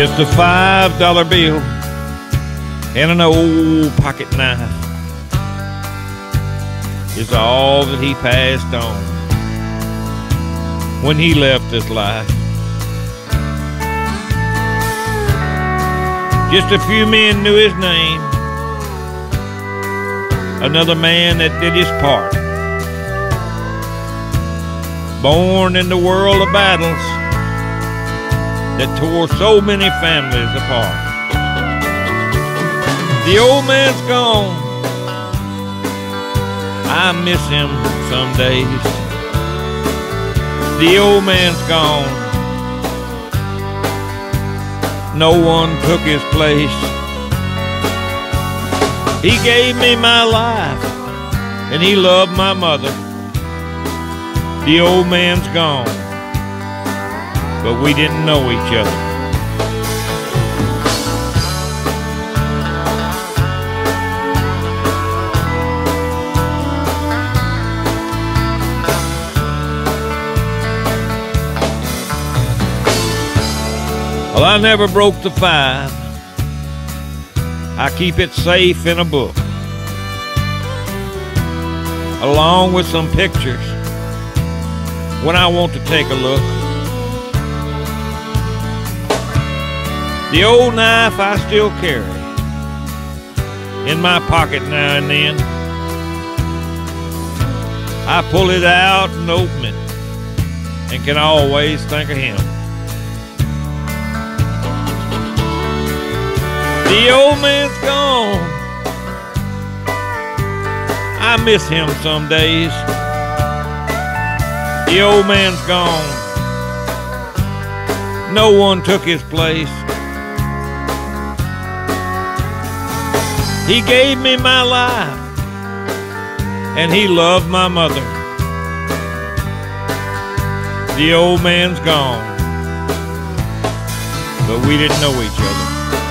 Just a $5 bill and an old pocket knife is all that he passed on when he left this life. Just a few men knew his name, another man that did his part. Born in the world of battles that tore so many families apart. The old man's gone, I miss him some days. The old man's gone, no one took his place. He gave me my life and he loved my mother. The old man's gone, but we didn't know each other. Well, I never broke the 5. I keep it safe in a book, along with some pictures when I want to take a look. The old knife I still carry in my pocket now and then. I pull it out and open it and can always think of him. The old man's gone, I miss him some days. The old man's gone, no one took his place. He gave me my life and he loved my mother. The old man's gone, but we didn't know each other.